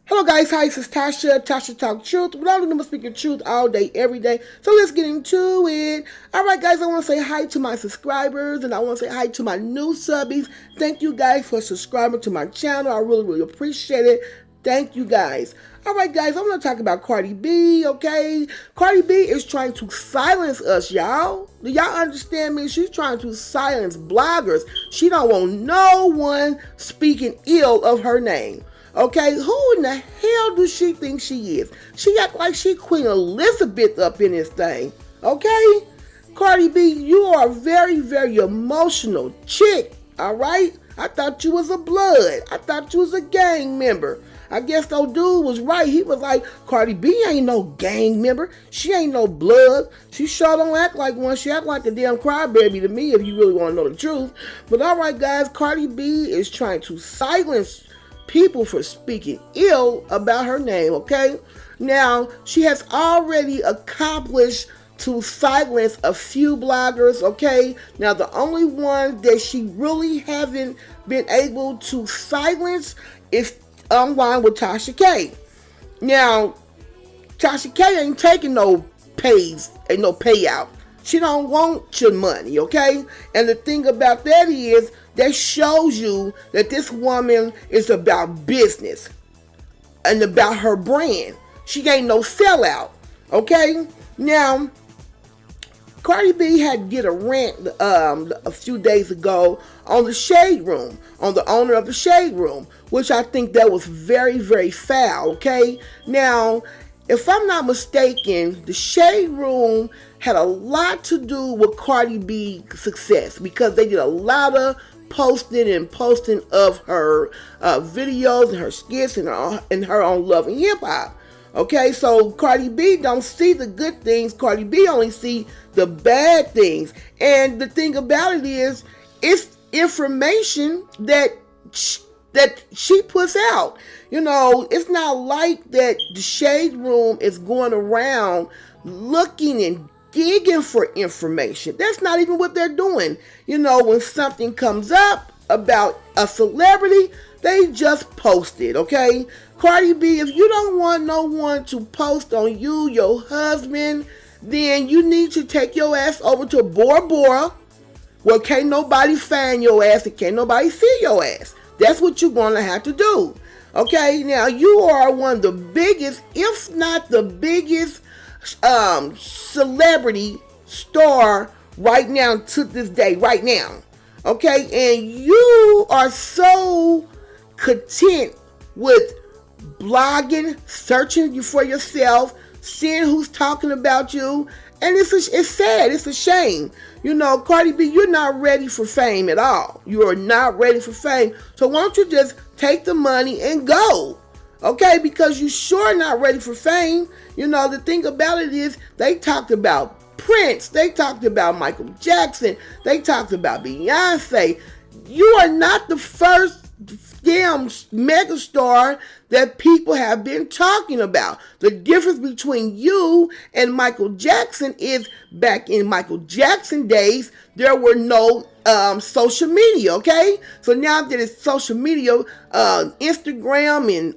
Hello guys, hi, this is Tasha. Tasha Talk Truth. But I'm going to speak truth all day, every day. So let's get into it. Alright guys, I want to say hi to my subscribers and I want to say hi to my new subbies. Thank you guys for subscribing to my channel. I really appreciate it. Thank you guys. Alright guys, I'm going to talk about Cardi B, okay? Cardi B is trying to silence us, y'all. Do y'all understand me? She's trying to silence bloggers. She don't want no one speaking ill of her name. Okay, who in the hell does she think she is? She act like she Queen Elizabeth up in this thing. Okay? Cardi B, you are a very emotional chick. Alright? I thought you was a blood. I thought you was a gang member. I guess old dude was right. He was like, Cardi B ain't no gang member. She ain't no blood. She sure don't act like one. She act like a damn crybaby to me if you really want to know the truth. But alright guys, Cardi B is trying to silence people for speaking ill about her name, okay? Now, she has already accomplished to silence a few bloggers, okay? Now, the only one that she really haven't been able to silence is online with TASHA K. Now, TASHA K ain't taking no payout. She don't want your money, okay? And the thing about that is, that shows you that this woman is about business and about her brand. She ain't no sellout, okay? Now, Cardi B had did a rant a few days ago on the Shade Room, on the owner of the Shade Room, which I think that was very foul, okay? Now, if I'm not mistaken, the Shade Room had a lot to do with Cardi B's success because they did a lot of posting of her videos and her skits and her own Love and Hip Hop. Okay, so Cardi B don't see the good things. Cardi B only see the bad things. And the thing about it is, it's information that she puts out. You know, it's not like that the Shade Room is going around looking and digging for information. That's not even what they're doing. You know, when something comes up about a celebrity, they just post it, okay? Cardi B, if you don't want no one to post on you, your husband, then you need to take your ass over to Bora Bora, where can't nobody find your ass and can't nobody see your ass. That's what you're going to have to do. Okay, now you are one of the biggest, if not the biggest, celebrity star right now to this day, right now. Okay, and you are so content with blogging, searching you for yourself, seeing who's talking about you, and it's sad, it's a shame. You know, Cardi B, you're not ready for fame at all. You are not ready for fame. So why don't you just take the money and go? Okay, because you sure not ready for fame. You know, the thing about it is they talked about Prince. They talked about Michael Jackson. They talked about Beyonce. You are not the first damn megastar that people have been talking about. The difference between you and Michael Jackson is back in Michael Jackson days, there were no social media, okay? So now that it's social media, Instagram and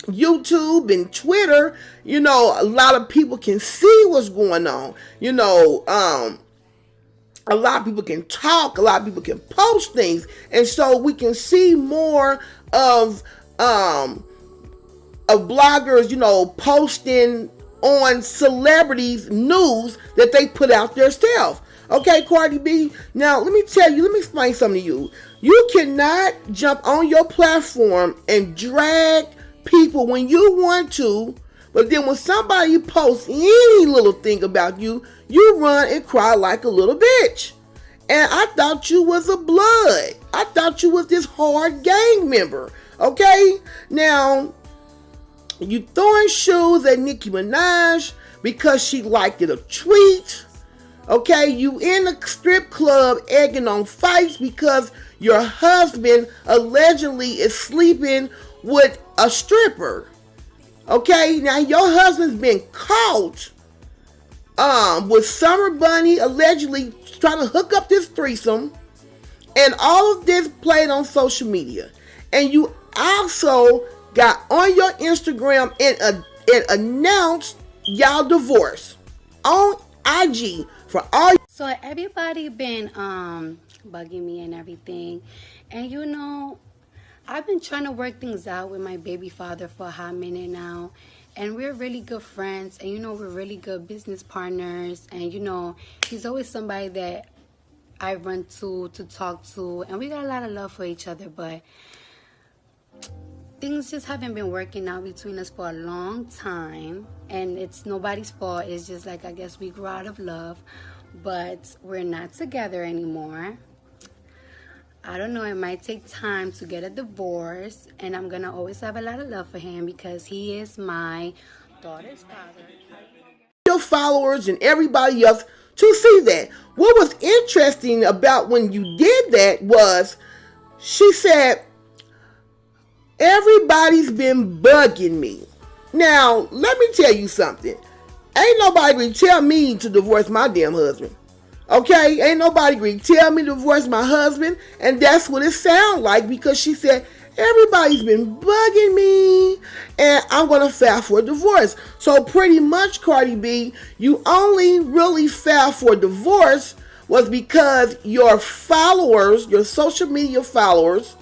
YouTube and Twitter, you know, a lot of people can see what's going on. You know, a lot of people can talk, a lot of people can post things, and so we can see more of bloggers, you know, posting on celebrities' news that they put out themselves. Okay, Cardi B, now let me explain something to you. You cannot jump on your platform and drag people when you want to, but then when somebody posts any little thing about you, you run and cry like a little bitch. And I thought you was a blood. I thought you was this hard gang member. Okay? Now, you throwing shoes at Nicki Minaj because she liked it a tweet. Okay? You in a strip club egging on fights because your husband allegedly is sleeping with a stripper. Okay? Now, your husband's been caught with Summer Bunny allegedly trying to hook up this threesome, and all of this played on social media. And you also got on your Instagram and announced y'all divorce on IG for all. So everybody been bugging me and everything, and I've been trying to work things out with my baby father for a hot minute now, and we're really good friends, and we're really good business partners, and he's always somebody that I run to talk to, and we got a lot of love for each other, but things just haven't been working out between us for a long time, and it's nobody's fault. It's just like, I guess we grew out of love, but we're not together anymore. I don't know, it might take time to get a divorce, and I'm gonna always have a lot of love for him because he is my daughter's father. Your followers and everybody else to see that. What was interesting about when you did that was she said, everybody's been bugging me. Now, let me tell you something. Ain't nobody gonna tell me to divorce my damn husband. Okay? Ain't nobody gonna tell me to divorce my husband. And that's what it sounds like, because she said, everybody's been bugging me and I'm gonna file for a divorce. So pretty much, Cardi B, you only really filed for a divorce was because your followers, your social media followers,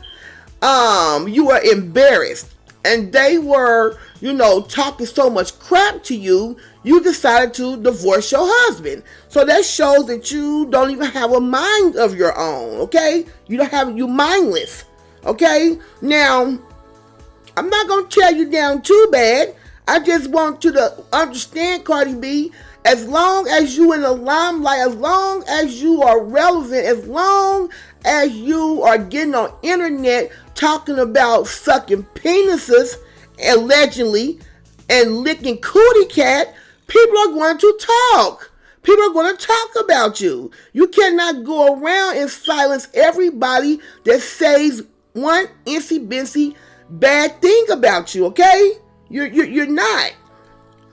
you were embarrassed and they were, talking so much crap to you, you decided to divorce your husband. So that shows that you don't even have a mind of your own, okay? You mindless, okay? Now, I'm not going to tear you down too bad. I just want you to understand, Cardi B, as long as you in the limelight, as long as you are relevant, as long as you are getting on internet talking about sucking penises, allegedly, and licking cootie cat, people are going to talk. People are going to talk about you. You cannot go around and silence everybody that says one incy-bincy bad thing about you, okay? You're not.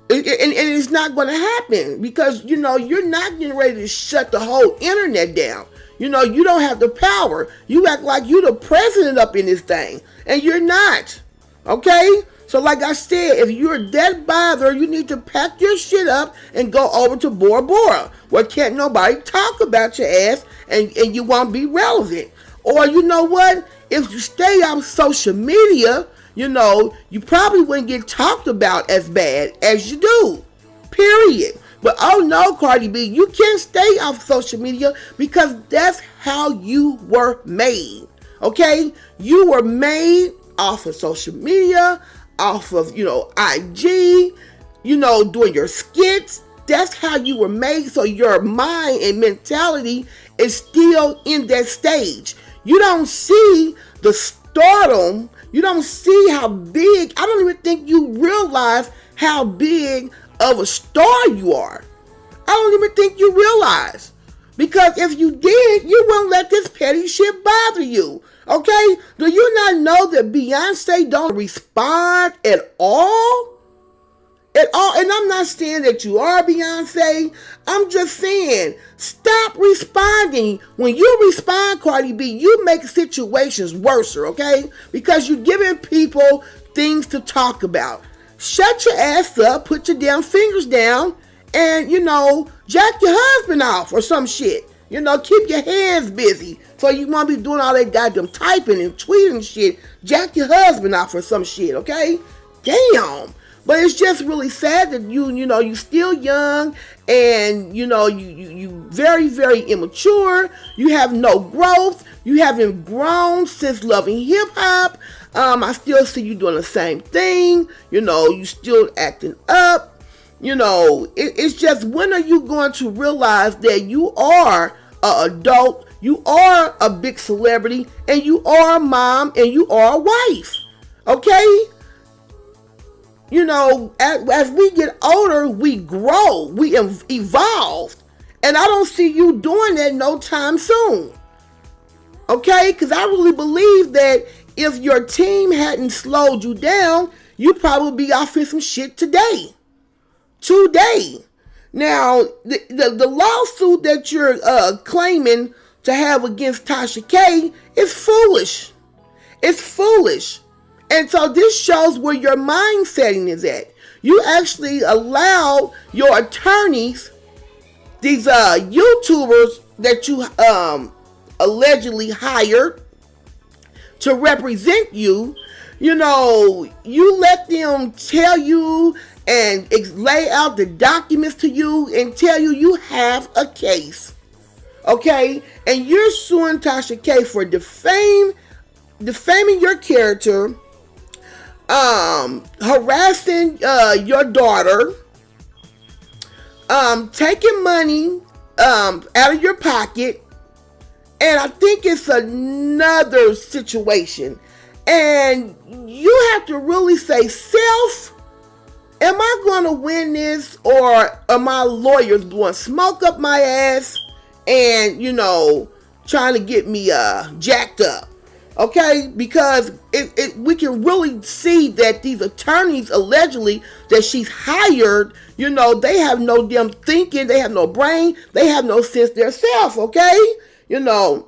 And it's not going to happen because, you're not getting ready to shut the whole internet down. You don't have the power. You act like you're the president up in this thing, and you're not. Okay? So like I said, if you're that bothered, you need to pack your shit up and go over to Bora Bora, where can't nobody talk about your ass and you won't be relevant. Or you know what? If you stay on social media, you probably wouldn't get talked about as bad as you do. Period. But oh no, Cardi B, you can't stay off social media because that's how you were made. Okay? You were made off of social media, off of, IG, doing your skits. That's how you were made. So your mind and mentality is still in that stage. You don't see the stardom. You don't see how big. I don't even think you realize how big of a star you are. I don't even think you realize. Because if you did, you wouldn't let this petty shit bother you. Okay? Do you not know that Beyonce don't respond at all? At all. And I'm not saying that you are Beyonce. I'm just saying, stop responding. When you respond, Cardi B, you make situations worse, okay? Because you're giving people things to talk about. Shut your ass up, put your damn fingers down, and, jack your husband off or some shit. Keep your hands busy so you won't be doing all that goddamn typing and tweeting shit. Jack your husband off or some shit, okay? Damn. But it's just really sad that you still young and, you very, very immature. You have no growth. You haven't grown since loving hip hop. I still see you doing the same thing. You still acting up. It's just, when are you going to realize that you are an adult, you are a big celebrity, and you are a mom, and you are a wife? Okay? As we get older, we grow, we evolve. And I don't see you doing that no time soon. Okay? Because I really believe that if your team hadn't slowed you down, you'd probably be off in some shit today. Now, the lawsuit that you're claiming to have against TASHA K is foolish. It's foolish. And so this shows where your mind setting is at. You actually allow your attorneys, these YouTubers that you allegedly hired to represent you, you know, you let them tell you and lay out the documents to you and tell you you have a case. Okay? And you're suing Tasha K for defaming your character, harassing your daughter, taking money out of your pocket, and I think it's another situation. And you have to really say, self, am I going to win this, or are my lawyers blowing smoke up my ass and, you know, trying to get me jacked up? Okay, because we can really see that these attorneys allegedly that she's hired, you know, they have no damn thinking, they have no brain, they have no sense themselves, okay? You know,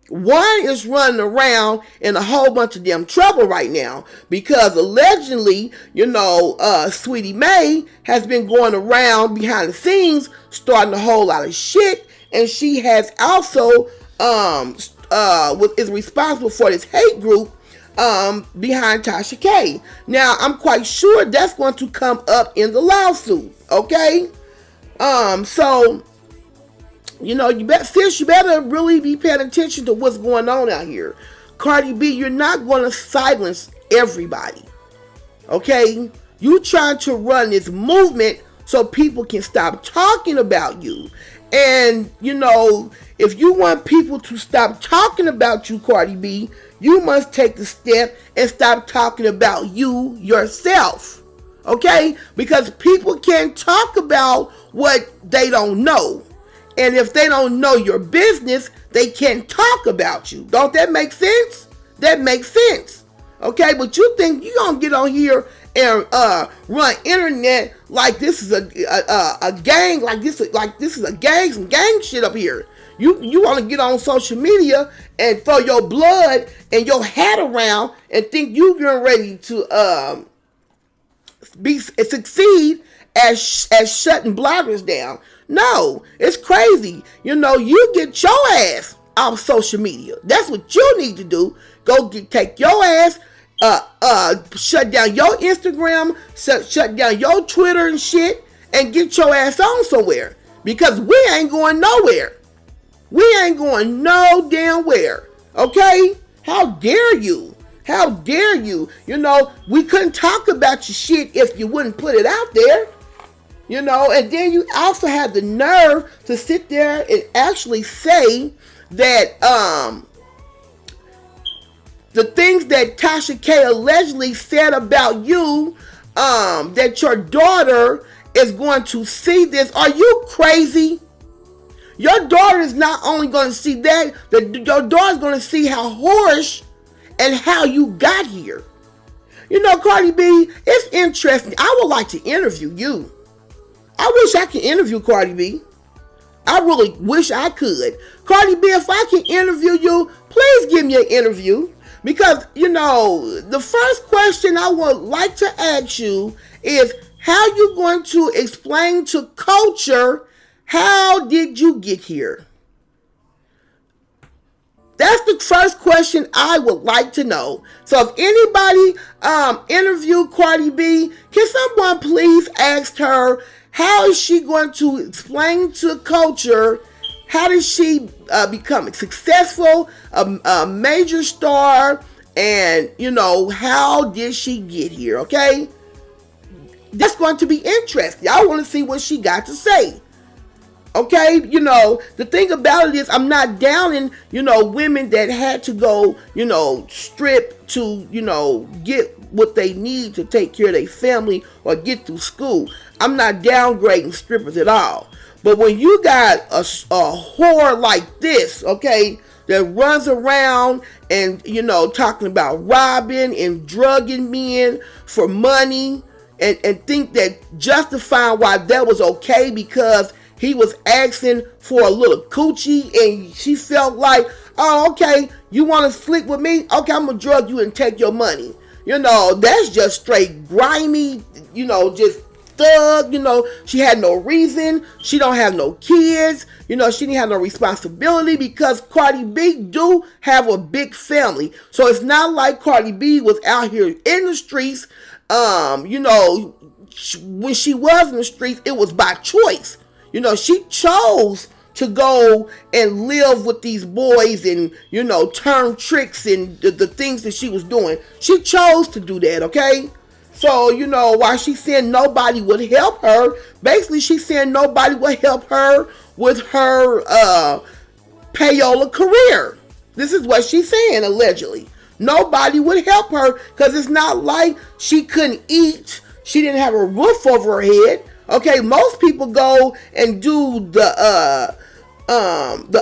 one is running around in a whole bunch of damn trouble right now because allegedly, you know, Sweetie Mae has been going around behind the scenes starting a whole lot of shit, and she has also is responsible for this hate group behind Tasha K. Now, I'm quite sure that's going to come up in the lawsuit, okay? So, you know, you better really be paying attention to what's going on out here. Cardi B, you're not going to silence everybody, okay? You trying to run this movement so people can stop talking about you. And, you know, if you want people to stop talking about you, Cardi B, you must take the step and stop talking about you yourself. Okay? Because people can't talk about what they don't know. And if they don't know your business, they can't talk about you. Don't that make sense? That makes sense. Okay? But you think you're going to get on here and run internet like this is a gang, like this is a gang, some gang shit up here. You want to get on social media and throw your blood and your hat around and think you're ready to succeed as shutting bloggers down. No, it's crazy. You know, you get your ass off social media. That's what you need to do. Take your ass, shut down your Instagram, shut down your Twitter and shit, and get your ass on somewhere. Because we ain't going nowhere. We ain't going no damn where. Okay? How dare you? How dare you? You know, we couldn't talk about your shit if you wouldn't put it out there. You know, and then you also have the nerve to sit there and actually say that the things that Tasha K allegedly said about you, that your daughter is going to see this. Are you crazy? Your daughter is not only going to see that, your daughter is going to see how whorish and how you got here. You know, Cardi B, it's interesting. I would like to interview you. I wish I could interview Cardi B. I really wish I could. Cardi B, if I can interview you, please give me an interview. Because, you know, the first question I would like to ask you is, how you going to explain to culture, how did you get here? That's the first question I would like to know. So if anybody interviewed Cardi B, can someone please ask her, how is she going to explain to culture, how did she become successful, a major star, and, you know, how did she get here, okay? That's going to be interesting. I want to see what she got to say. Okay, you know, the thing about it is I'm not downing, you know, women that had to go, you know, strip to, you know, get what they need to take care of their family or get through school. I'm not downgrading strippers at all. But when you got a whore like this, okay, that runs around and, you know, talking about robbing and drugging men for money and think that justifying why that was okay because he was asking for a little coochie and she felt like, oh, okay, you want to sleep with me? Okay, I'm going to drug you and take your money. That's just straight grimy, just thug. She had no reason. She don't have no kids. She didn't have no responsibility because Cardi B do have a big family. So it's not like Cardi B was out here in the streets. When she was in the streets, it was by choice. She chose to go and live with these boys and, turn tricks and the things that she was doing. She chose to do that, okay? So, while she's saying nobody would help her, basically she's saying nobody would help her with her payola career. This is what she's saying, allegedly. Nobody would help her because it's not like she couldn't eat. She didn't have a roof over her head. Okay, most people go and do the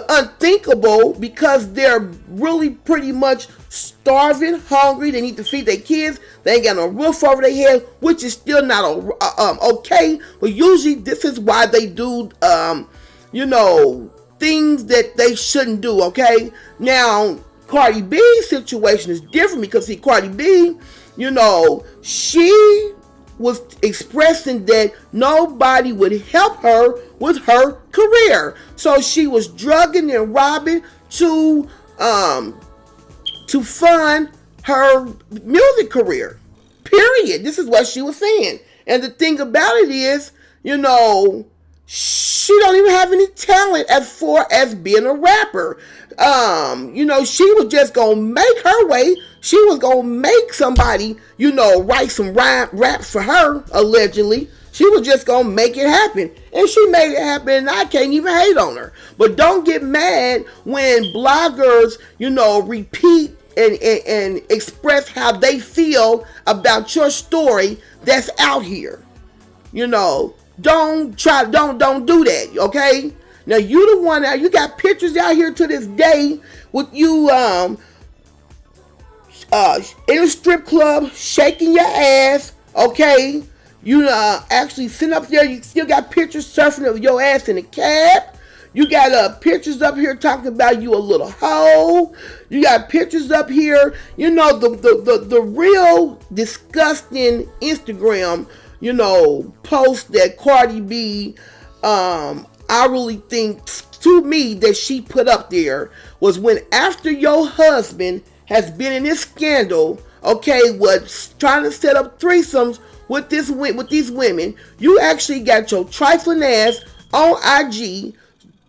unthinkable because they're really pretty much starving, hungry. They need to feed their kids. They ain't got no roof over their head, which is still not okay. But usually this is why they do, things that they shouldn't do. Okay, now Cardi B's situation is different because see, Cardi B, she was expressing that nobody would help her with her career. So she was drugging and robbing to fund her music career. Period. This is what she was saying. And the thing about it is, she don't even have any talent as far as being a rapper. She was just gonna make her way. She was gonna make somebody, write some raps for her, allegedly. She was just gonna make it happen. And she made it happen, and I can't even hate on her. But don't get mad when bloggers, repeat and express how they feel about your story that's out here. Don't do that, okay? Now you the one out, you got pictures out here to this day with you in a strip club shaking your ass, okay? You actually sitting up there, you still got pictures surfing of your ass in a cab. You got pictures up here talking about you a little hoe. You got pictures up here, the real disgusting Instagram post that Cardi B, I really think to me that she put up there was when after your husband has been in this scandal, okay, was trying to set up threesomes with these women, you actually got your trifling ass on IG,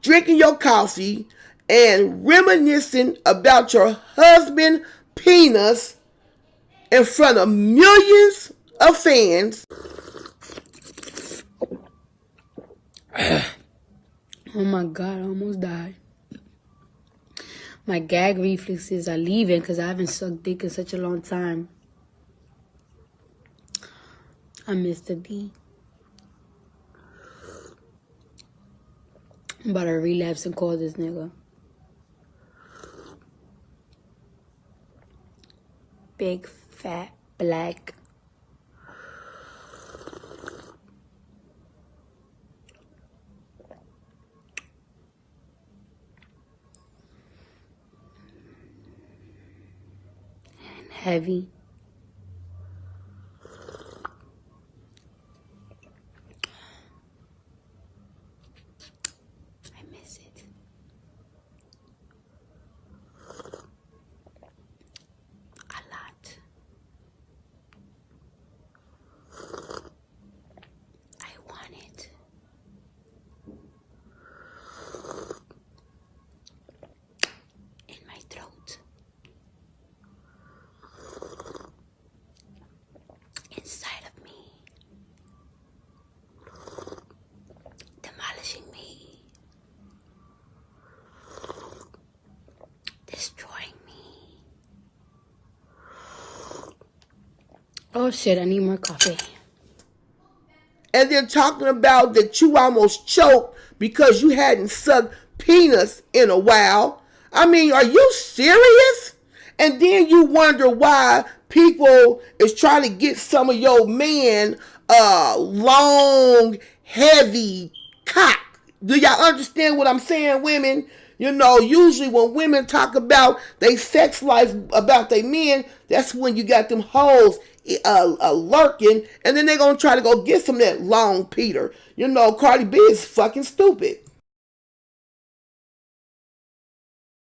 drinking your coffee and reminiscing about your husband penis in front of millions of fans. Oh my God, I almost died. My gag reflexes are leaving because I haven't sucked dick in such a long time. I miss the D. I'm about to relapse and call this nigga. Big, fat, black. And heavy. Oh shit, I need more coffee. And they're talking about that you almost choked because you hadn't sucked penis in a while. I mean, are you serious? And then you wonder why people is trying to get some of your men long, heavy cock. Do y'all understand what I'm saying, women? You know, usually when women talk about their sex life, about their men, that's when you got them hoes lurking, and then they gonna try to go get some of that long Peter. You know, Cardi B is fucking stupid.